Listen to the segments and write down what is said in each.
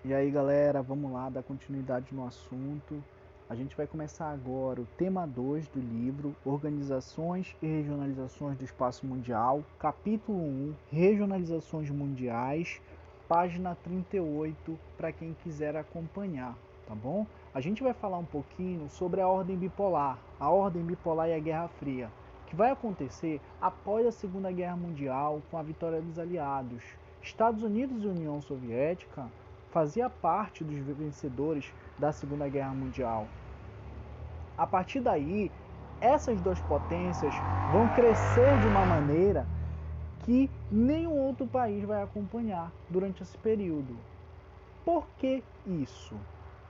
E aí galera, vamos lá dar continuidade no assunto. A gente vai começar agora o tema 2 do livro Organizações e Regionalizações do Espaço Mundial, capítulo 1, Regionalizações Mundiais, página 38, para quem quiser acompanhar, tá bom? A gente vai falar um pouquinho sobre a ordem bipolar e a Guerra Fria, que vai acontecer após a Segunda Guerra Mundial com a vitória dos aliados. Estados Unidos e União Soviética fazia parte dos vencedores da Segunda Guerra Mundial. A partir daí, essas duas potências vão crescer de uma maneira que nenhum outro país vai acompanhar durante esse período. Por que isso?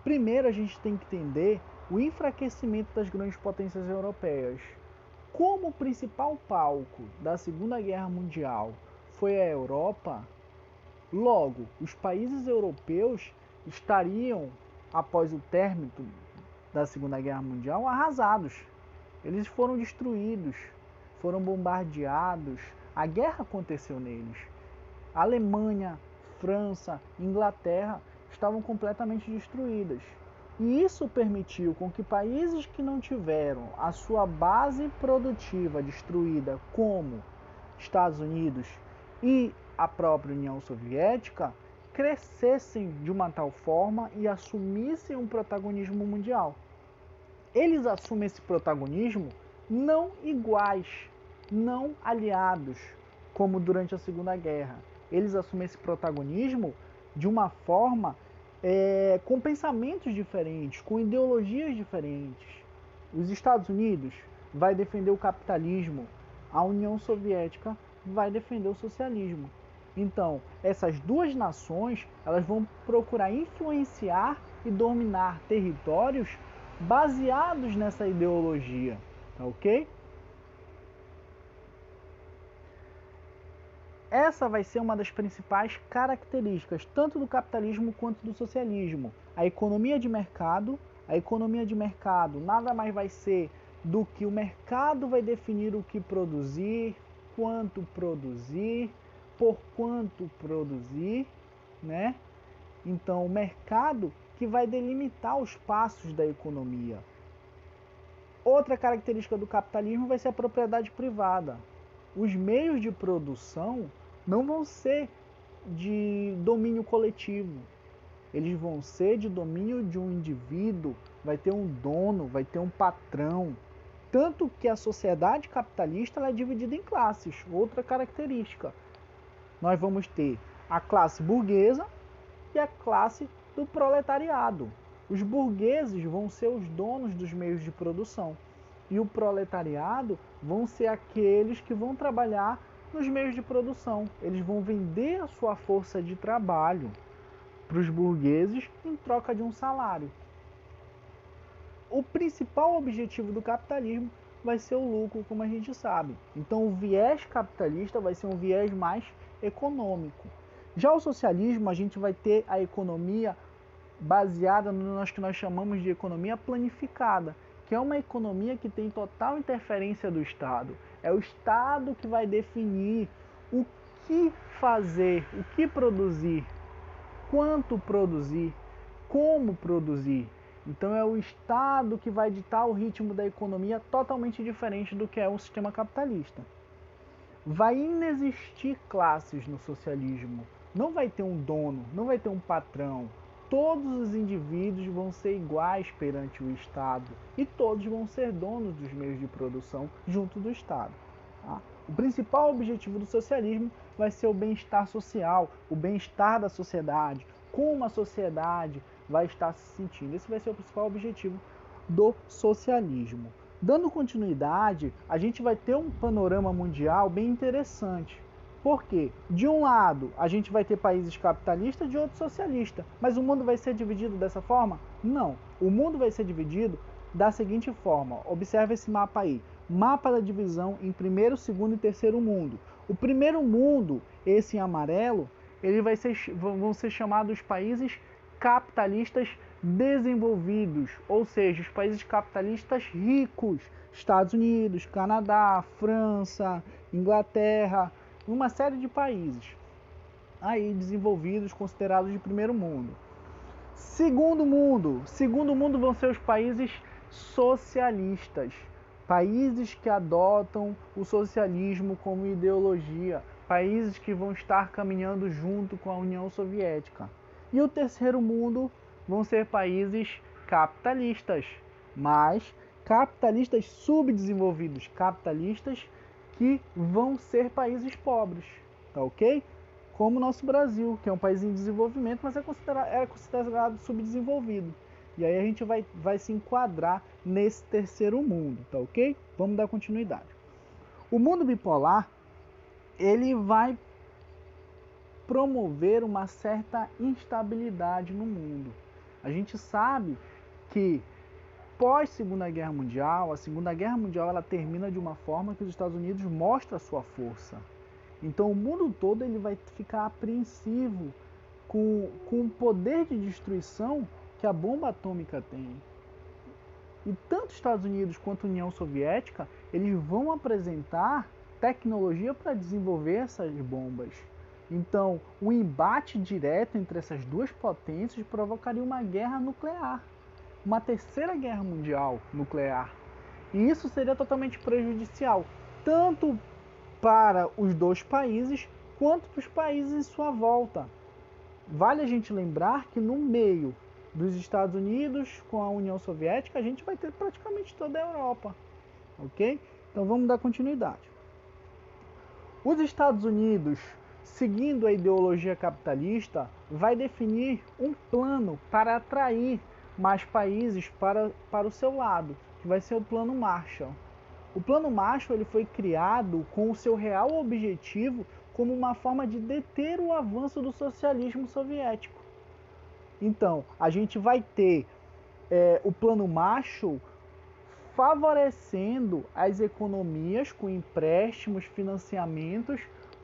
Primeiro, a gente tem que entender o enfraquecimento das grandes potências europeias. Como o principal palco da Segunda Guerra Mundial foi a Europa, logo, os países europeus estariam, após o término da Segunda Guerra Mundial, arrasados. Eles foram destruídos, foram bombardeados, a guerra aconteceu neles. A Alemanha, França, Inglaterra estavam completamente destruídas. E isso permitiu com que países que não tiveram a sua base produtiva destruída, como Estados Unidos e a própria União Soviética, crescessem de uma tal forma e assumissem um protagonismo mundial. Eles assumem esse protagonismo não iguais, não aliados, como durante a Segunda Guerra. Eles assumem esse protagonismo de uma forma com pensamentos diferentes, com ideologias diferentes. Os Estados Unidos vai defender o capitalismo, a União Soviética vai defender o socialismo. Então, essas duas nações, elas vão procurar influenciar e dominar territórios baseados nessa ideologia, tá ok? Essa vai ser uma das principais características, tanto do capitalismo quanto do socialismo. A economia de mercado nada mais vai ser do que o mercado vai definir o que produzir, quanto produzir, por quanto produzir, né? Então, o mercado que vai delimitar os passos da economia. Outra característica do capitalismo vai ser a propriedade privada. Os meios de produção não vão ser de domínio coletivo. Eles vão ser de domínio de um indivíduo, vai ter um dono, vai ter um patrão. Tanto que a sociedade capitalista ela é dividida em classes. Outra característica. Nós vamos ter a classe burguesa e a classe do proletariado. Os burgueses vão ser os donos dos meios de produção. E o proletariado vão ser aqueles que vão trabalhar nos meios de produção. Eles vão vender a sua força de trabalho para os burgueses em troca de um salário. O principal objetivo do capitalismo vai ser o lucro, como a gente sabe. Então o viés capitalista vai ser um viés mais econômico. Já o socialismo, a gente vai ter a economia baseada no que nós chamamos de economia planificada, que é uma economia que tem total interferência do Estado. É o Estado que vai definir o que fazer, o que produzir, quanto produzir, como produzir. Então é o Estado que vai ditar o ritmo da economia totalmente diferente do que é o sistema capitalista. Vai inexistir classes no socialismo. Não vai ter um dono, não vai ter um patrão. Todos os indivíduos vão ser iguais perante o Estado e todos vão ser donos dos meios de produção junto do Estado. Tá? O principal objetivo do socialismo vai ser o bem-estar social, o bem-estar da sociedade, como a sociedade vai estar se sentindo. Esse vai ser o principal objetivo do socialismo. Dando continuidade, a gente vai ter um panorama mundial bem interessante. Por quê? De um lado, a gente vai ter países capitalistas, de outro socialista. Mas o mundo vai ser dividido dessa forma? Não. O mundo vai ser dividido da seguinte forma. Observe esse mapa aí. Mapa da divisão em primeiro, segundo e terceiro mundo. O primeiro mundo, esse em amarelo, vão ser chamados países capitalistas desenvolvidos, ou seja, os países capitalistas ricos, Estados Unidos, Canadá, França, Inglaterra, uma série de países aí desenvolvidos, considerados de primeiro mundo. Segundo mundo. Segundo mundo vão ser os países socialistas. Países que adotam o socialismo como ideologia. Países que vão estar caminhando junto com a União Soviética. E o terceiro mundo vão ser países capitalistas, mas capitalistas subdesenvolvidos, capitalistas que vão ser países pobres, tá ok? Como o nosso Brasil, que é um país em desenvolvimento, mas era considerado subdesenvolvido. E aí a gente vai se enquadrar nesse terceiro mundo, tá ok? Vamos dar continuidade. O mundo bipolar, ele vai promover uma certa instabilidade no mundo. A gente sabe que pós Segunda Guerra Mundial, a Segunda Guerra Mundial ela termina de uma forma que os Estados Unidos mostram a sua força. Então o mundo todo ele vai ficar apreensivo com o poder de destruição que a bomba atômica tem. E tanto os Estados Unidos quanto a União Soviética, eles vão apresentar tecnologia para desenvolver essas bombas. Então, o embate direto entre essas duas potências provocaria uma guerra nuclear, uma terceira guerra mundial nuclear. E isso seria totalmente prejudicial, tanto para os dois países, quanto para os países em sua volta. Vale a gente lembrar que no meio dos Estados Unidos com a União Soviética, a gente vai ter praticamente toda a Europa, ok? Então vamos dar continuidade. Os Estados Unidos, seguindo a ideologia capitalista, vai definir um plano para atrair mais países para o seu lado, que vai ser o Plano Marshall. O Plano Marshall ele foi criado com o seu real objetivo como uma forma de deter o avanço do socialismo soviético. Então, a gente vai ter o Plano Marshall favorecendo as economias com empréstimos, financiamentos,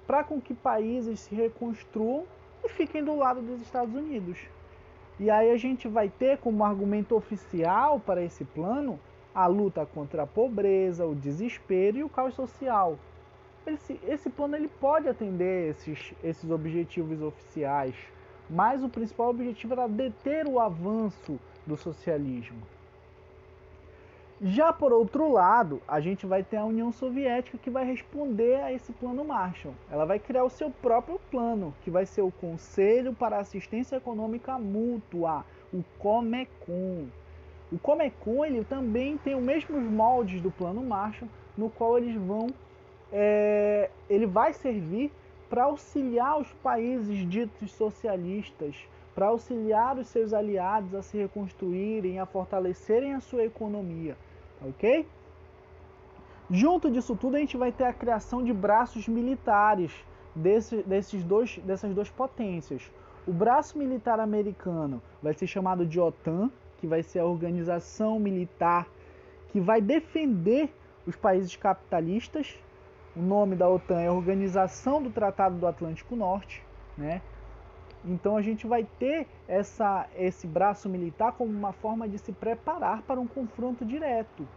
para com que países se reconstruam e fiquem do lado dos Estados Unidos. E aí a gente vai ter como argumento oficial para esse plano a luta contra a pobreza, o desespero e o caos social. Esse plano ele pode atender esses objetivos oficiais, mas o principal objetivo era deter o avanço do socialismo. Já por outro lado, a gente vai ter a União Soviética que vai responder a esse plano Marshall. Ela vai criar o seu próprio plano, que vai ser o Conselho para a Assistência Econômica Mútua, o Comecon. O Comecon ele também tem os mesmos moldes do plano Marshall, no qual ele vai servir para auxiliar os países ditos socialistas, para auxiliar os seus aliados a se reconstruírem, a fortalecerem a sua economia, ok? Junto disso tudo a gente vai ter a criação de braços militares dessas duas potências. O braço militar americano vai ser chamado de OTAN, que vai ser a organização militar que vai defender os países capitalistas. O nome da OTAN é Organização do Tratado do Atlântico Norte, né? Então a gente vai ter esse braço militar como uma forma de se preparar para um confronto direto.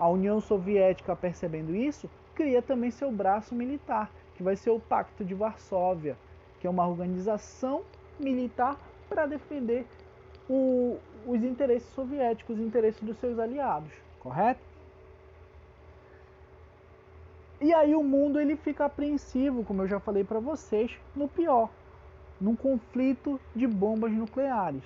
A União Soviética, percebendo isso, cria também seu braço militar, que vai ser o Pacto de Varsóvia, que é uma organização militar para defender os interesses soviéticos, os interesses dos seus aliados, correto? E aí o mundo ele fica apreensivo, como eu já falei para vocês, no pior, num conflito de bombas nucleares.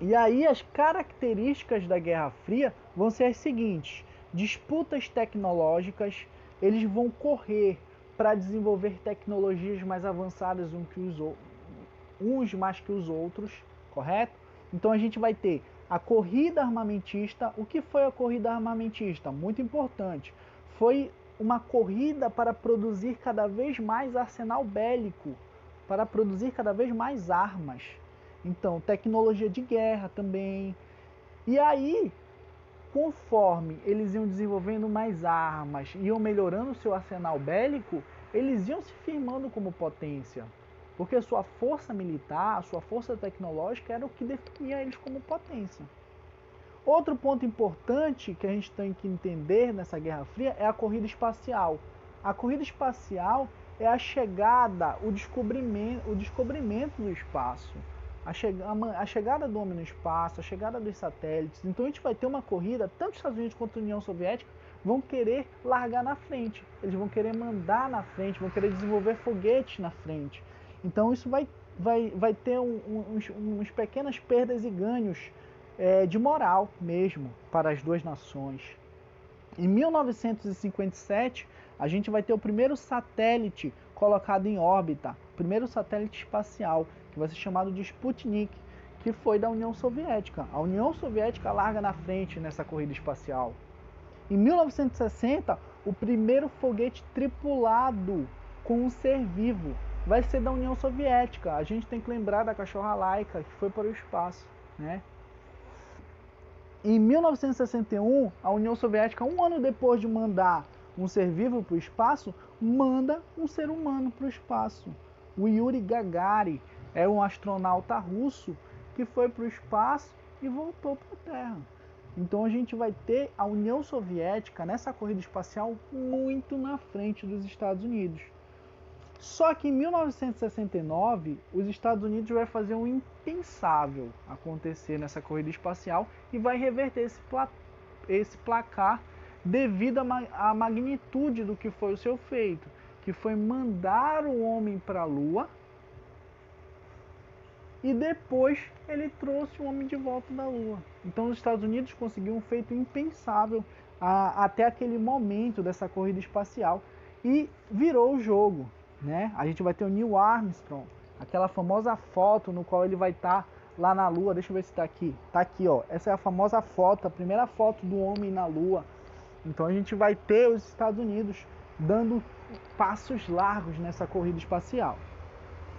E aí as características da Guerra Fria vão ser as seguintes: disputas tecnológicas, eles vão correr para desenvolver tecnologias mais avançadas uns mais que os outros, correto? Então a gente vai ter a corrida armamentista. O que foi a corrida armamentista? Muito importante. Foi uma corrida para produzir cada vez mais arsenal bélico, para produzir cada vez mais armas. Então, tecnologia de guerra também. E aí, conforme eles iam desenvolvendo mais armas, iam melhorando o seu arsenal bélico, eles iam se firmando como potência. Porque a sua força militar, a sua força tecnológica era o que definia eles como potência. Outro ponto importante que a gente tem que entender nessa Guerra Fria é a corrida espacial. A corrida espacial é a chegada, o descobrimento do espaço. a chegada do homem no espaço, a chegada dos satélites. Então a gente vai ter uma corrida, tanto os Estados Unidos quanto a União Soviética vão querer largar na frente, eles vão querer mandar na frente, vão querer desenvolver foguetes na frente. Então isso vai ter uns pequenas perdas e ganhos de moral mesmo para as duas nações. Em 1957, a gente vai ter o primeiro satélite colocado em órbita, o primeiro satélite espacial, que vai ser chamado de Sputnik, que foi da União Soviética. A União Soviética larga na frente nessa corrida espacial. Em 1960, o primeiro foguete tripulado com um ser vivo vai ser da União Soviética. A gente tem que lembrar da cachorra Laika, que foi para o espaço, né? Em 1961, a União Soviética, um ano depois de mandar um ser vivo para o espaço, manda um ser humano para o espaço. O Yuri Gagarin é um astronauta russo que foi para o espaço e voltou para a Terra. Então a gente vai ter a União Soviética nessa corrida espacial muito na frente dos Estados Unidos. Só que em 1969, os Estados Unidos vai fazer um impensável acontecer nessa corrida espacial e vai reverter esse placar devido à magnitude do que foi o seu feito, que foi mandar o homem para a Lua e depois ele trouxe o homem de volta da Lua. Então os Estados Unidos conseguiram um feito impensável até aquele momento dessa corrida espacial e virou o jogo. Né? A gente vai ter o Neil Armstrong, aquela famosa foto no qual ele vai estar lá na Lua. Deixa eu ver se está aqui. Está aqui, ó. Essa é a famosa foto, a primeira foto do homem na Lua. Então a gente vai ter os Estados Unidos dando passos largos nessa corrida espacial.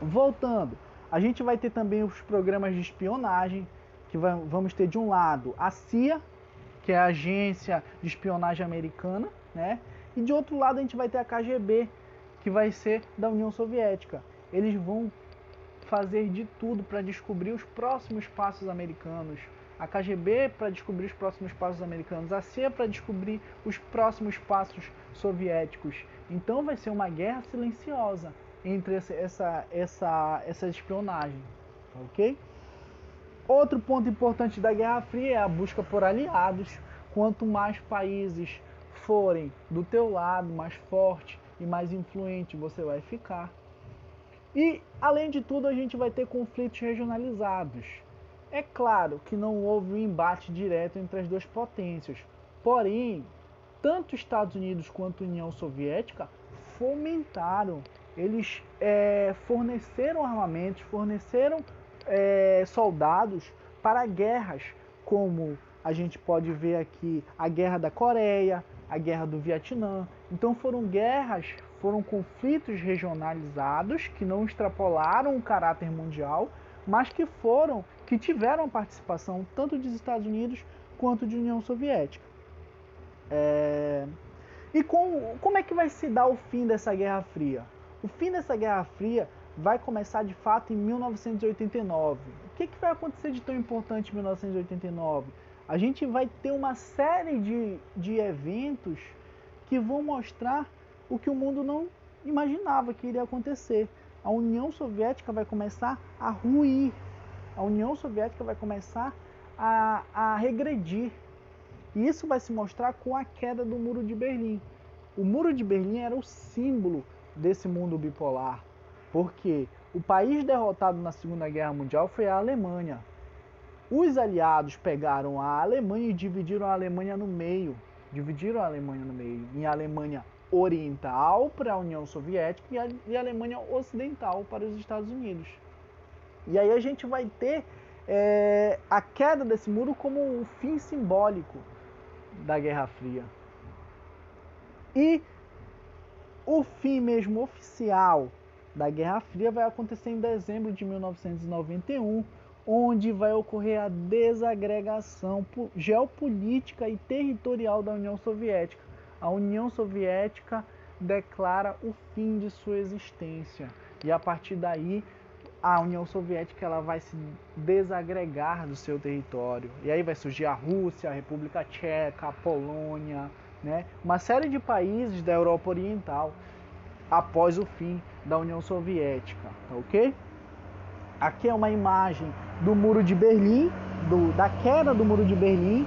Voltando, a gente vai ter também os programas de espionagem, que vamos ter de um lado a CIA, que é a agência de espionagem americana, né? E de outro lado a gente vai ter a KGB, que vai ser da União Soviética. Eles vão fazer de tudo para descobrir os próximos passos americanos. A KGB para descobrir os próximos passos americanos. A CIA para descobrir os próximos passos soviéticos. Então vai ser uma guerra silenciosa entre essa espionagem. Ok? Outro ponto importante da Guerra Fria é a busca por aliados. Quanto mais países forem do teu lado, mais forte e mais influente você vai ficar. E, além de tudo, a gente vai ter conflitos regionalizados. É claro que não houve um embate direto entre as duas potências, porém, tanto Estados Unidos quanto União Soviética fomentaram, eles forneceram armamentos, forneceram soldados para guerras, como a gente pode ver aqui a Guerra da Coreia, a Guerra do Vietnã. Então foram conflitos regionalizados que não extrapolaram o caráter mundial, mas que tiveram participação tanto dos Estados Unidos quanto de União Soviética. E como é que vai se dar o fim dessa Guerra Fria? O fim dessa Guerra Fria vai começar de fato em 1989. O que vai acontecer de tão importante em 1989? A gente vai ter uma série de eventos que vão mostrar o que o mundo não imaginava que iria acontecer. A União Soviética vai começar a ruir. A União Soviética vai começar a regredir. E isso vai se mostrar com a queda do Muro de Berlim. O Muro de Berlim era o símbolo desse mundo bipolar, porque o país derrotado na Segunda Guerra Mundial foi a Alemanha. Os aliados pegaram a Alemanha e dividiram a Alemanha no meio. Em Alemanha Oriental para a União Soviética e a Alemanha Ocidental para os Estados Unidos. E aí a gente vai ter a queda desse muro como o fim simbólico da Guerra Fria. E o fim mesmo oficial da Guerra Fria vai acontecer em dezembro de 1991, onde vai ocorrer a desagregação geopolítica e territorial da União Soviética. A União Soviética declara o fim de sua existência. E a partir daí, a União Soviética ela vai se desagregar do seu território. E aí vai surgir a Rússia, a República Tcheca, a Polônia, né? Uma série de países da Europa Oriental após o fim da União Soviética, tá ok? Aqui é uma imagem do Muro de Berlim, da queda do Muro de Berlim,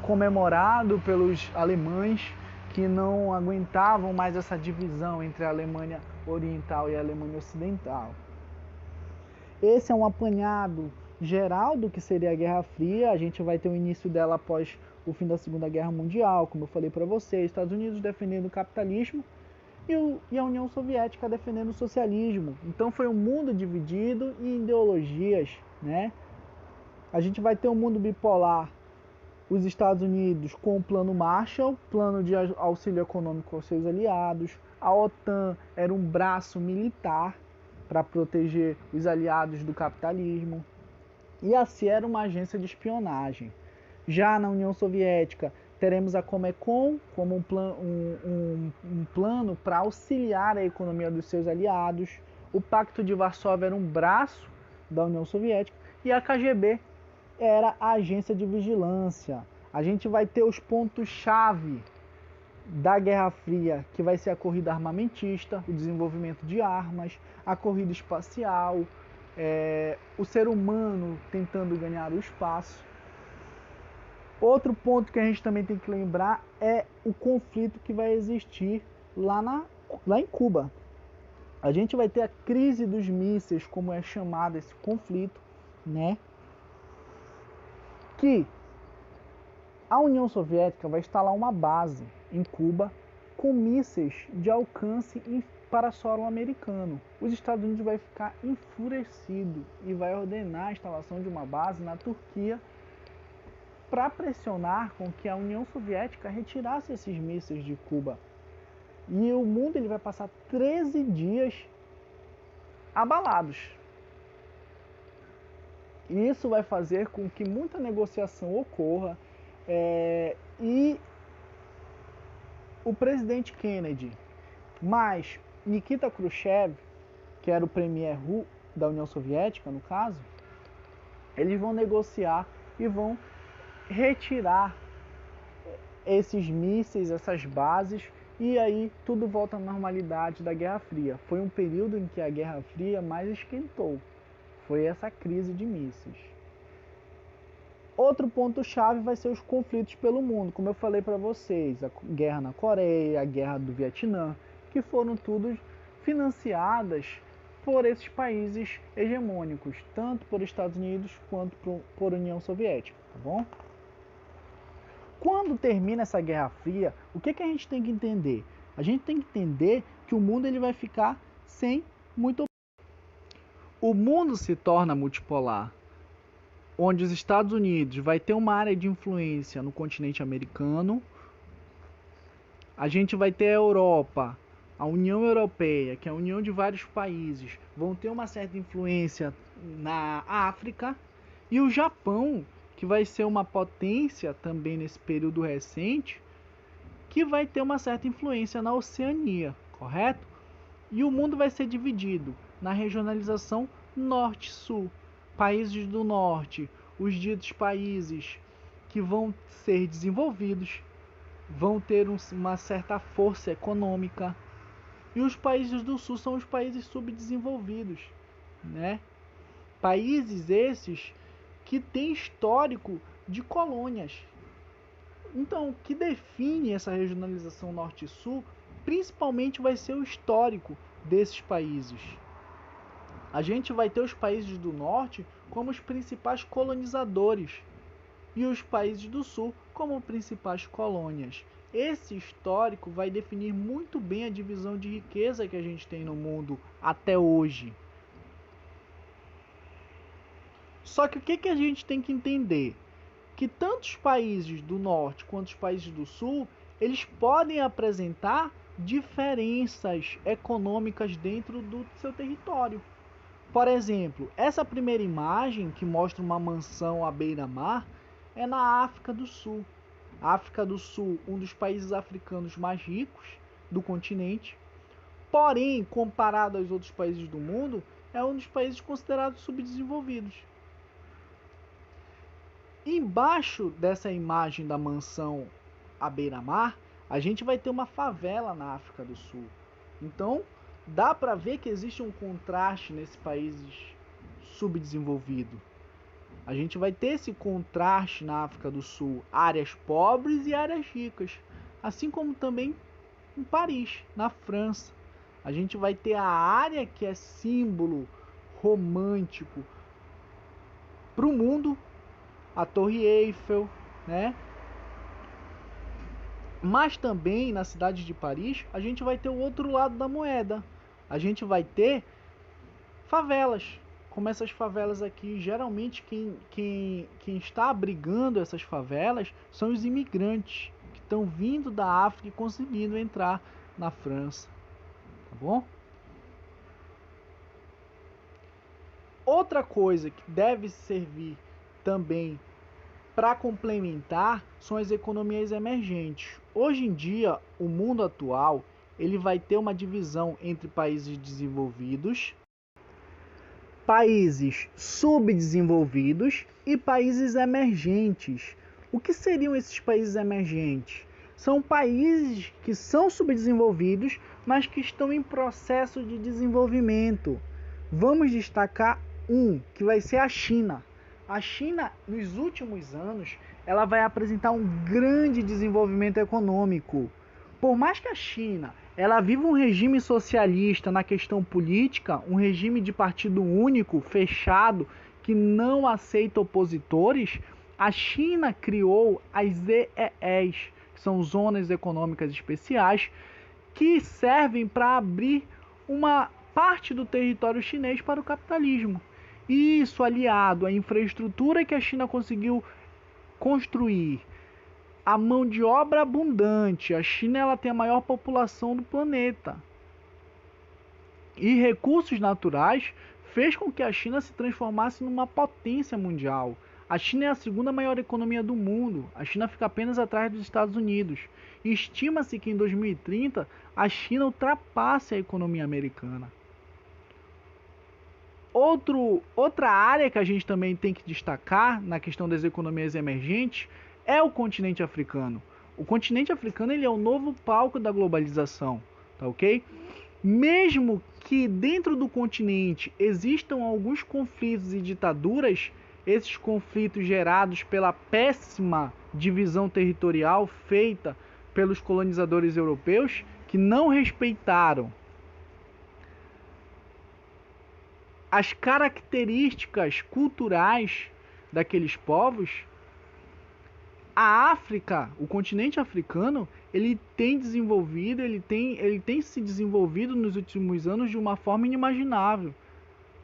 comemorado pelos alemães que não aguentavam mais essa divisão entre a Alemanha Oriental e a Alemanha Ocidental. Esse é um apanhado geral do que seria a Guerra Fria. A gente vai ter o início dela após o fim da Segunda Guerra Mundial, como eu falei para vocês, Estados Unidos defendendo o capitalismo e a União Soviética defendendo o socialismo. Então foi um mundo dividido em ideologias, né? A gente vai ter um mundo bipolar, os Estados Unidos com o Plano Marshall, plano de auxílio econômico aos seus aliados. A OTAN era um braço militar para proteger os aliados do capitalismo. E a CIA era uma agência de espionagem. Já na União Soviética, teremos a Comecon como um plano para auxiliar a economia dos seus aliados. O Pacto de Varsóvia era um braço da União Soviética. E a KGB era a agência de vigilância. A gente vai ter os pontos-chave da Guerra Fria, que vai ser a corrida armamentista, o desenvolvimento de armas, a corrida espacial, o ser humano tentando ganhar o espaço. Outro ponto que a gente também tem que lembrar é o conflito que vai existir lá em Cuba. A gente vai ter a crise dos mísseis, como é chamado esse conflito, né? Que a União Soviética vai instalar uma base em Cuba com mísseis de alcance para solo americano. Os Estados Unidos vai ficar enfurecido e vai ordenar a instalação de uma base na Turquia para pressionar com que a União Soviética retirasse esses mísseis de Cuba. E o mundo ele vai passar 13 dias abalados. E isso vai fazer com que muita negociação ocorra e o presidente Kennedy, mais Nikita Khrushchev, que era o premier da União Soviética, no caso, eles vão negociar e vão retirar esses mísseis, essas bases, e aí tudo volta à normalidade da Guerra Fria. Foi um período em que a Guerra Fria mais esquentou. Foi essa crise de mísseis. Outro ponto-chave vai ser os conflitos pelo mundo, como eu falei para vocês, a guerra na Coreia, a guerra do Vietnã, que foram tudo financiadas por esses países hegemônicos, tanto por Estados Unidos quanto por União Soviética, tá bom? Quando termina essa Guerra Fria, o que a gente tem que entender? A gente tem que entender que o mundo ele vai ficar sem muito. O mundo se torna multipolar, onde os Estados Unidos vai ter uma área de influência no continente americano, a gente vai ter a Europa, a União Europeia, que é a união de vários países, vão ter uma certa influência na África, e o Japão, que vai ser uma potência também nesse período recente, que vai ter uma certa influência na Oceania, correto? E o mundo vai ser dividido na regionalização norte-sul. Países do norte, os ditos países que vão ser desenvolvidos, vão ter uma certa força econômica. E os países do sul são os países subdesenvolvidos, né? Países esses que têm histórico de colônias. Então, o que define essa regionalização norte e sul, principalmente vai ser o histórico desses países. A gente vai ter os países do norte como os principais colonizadores e os países do sul como principais colônias. Esse histórico vai definir muito bem a divisão de riqueza que a gente tem no mundo até hoje. Só que o que a gente tem que entender? Que tanto os países do norte quanto os países do sul, eles podem apresentar diferenças econômicas dentro do seu território. Por exemplo, essa primeira imagem que mostra uma mansão à beira-mar é na África do Sul. A África do Sul, um dos países africanos mais ricos do continente, porém, comparado aos outros países do mundo, é um dos países considerados subdesenvolvidos. Embaixo dessa imagem da mansão à beira-mar, a gente vai ter uma favela na África do Sul. Então, dá para ver que existe um contraste nesses países subdesenvolvidos. A gente vai ter esse contraste na África do Sul, áreas pobres e áreas ricas, assim como também em Paris, na França. A gente vai ter a área que é símbolo romântico para o mundo, a Torre Eiffel, né? Mas também na cidade de Paris, a gente vai ter o outro lado da moeda. A gente vai ter favelas, como essas favelas aqui. Geralmente quem está abrigando essas favelas são os imigrantes que estão vindo da África e conseguindo entrar na França. Tá bom? Outra coisa que deve servir também para complementar são as economias emergentes. Hoje em dia, o mundo atual, ele vai ter uma divisão entre países desenvolvidos, países subdesenvolvidos e países emergentes. O que seriam esses países emergentes? São países que são subdesenvolvidos, mas que estão em processo de desenvolvimento. Vamos destacar um, que vai ser a China. A China, nos últimos anos, ela vai apresentar um grande desenvolvimento econômico. Por mais que a China ela viva um regime socialista na questão política, um regime de partido único, fechado, que não aceita opositores, a China criou as ZEEs, que são Zonas Econômicas Especiais, que servem para abrir uma parte do território chinês para o capitalismo. Isso aliado à infraestrutura que a China conseguiu construir, a mão de obra abundante. A China ela tem a maior população do planeta. E recursos naturais fez com que a China se transformasse numa potência mundial. A China é a segunda maior economia do mundo. A China fica apenas atrás dos Estados Unidos. E estima-se que em 2030 a China ultrapasse a economia americana. Outra área que a gente também tem que destacar na questão das economias emergentes é o continente africano. O continente africano ele é o novo palco da globalização, tá ok? Mesmo que dentro do continente existam alguns conflitos e ditaduras, esses conflitos gerados pela péssima divisão territorial feita pelos colonizadores europeus, que não respeitaram as características culturais daqueles povos, a África, o continente africano, ele tem desenvolvido, ele tem se desenvolvido nos últimos anos de uma forma inimaginável.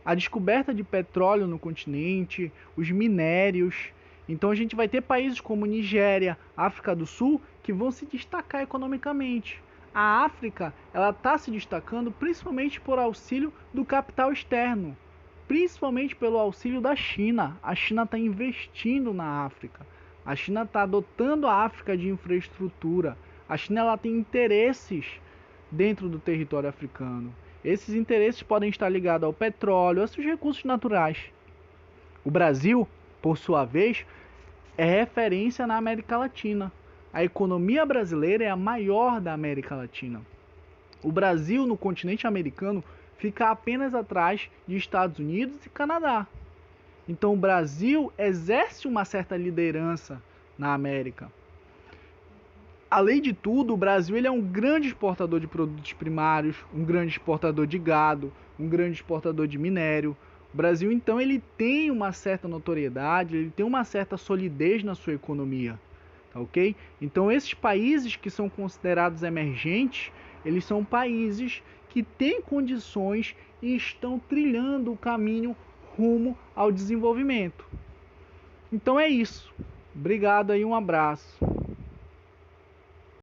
A descoberta de petróleo no continente, os minérios. Então a gente vai ter países como Nigéria, África do Sul, que vão se destacar economicamente. A África ela está se destacando principalmente por auxílio do capital externo, principalmente pelo auxílio da China. A China está investindo na África. A China está adotando a África de infraestrutura. A China ela tem interesses dentro do território africano. Esses interesses podem estar ligados ao petróleo, a seus recursos naturais. O Brasil, por sua vez, é referência na América Latina. A economia brasileira é a maior da América Latina. O Brasil, no continente americano, fica apenas atrás de Estados Unidos e Canadá. Então o Brasil exerce uma certa liderança na América. Além de tudo, o Brasil ele é um grande exportador de produtos primários, um grande exportador de gado, um grande exportador de minério. O Brasil, então, ele tem uma certa notoriedade, ele tem uma certa solidez na sua economia. Tá ok? Então, esses países que são considerados emergentes, eles são países que têm condições e estão trilhando o caminho rumo ao desenvolvimento. Então é isso. Obrigado aí, um abraço.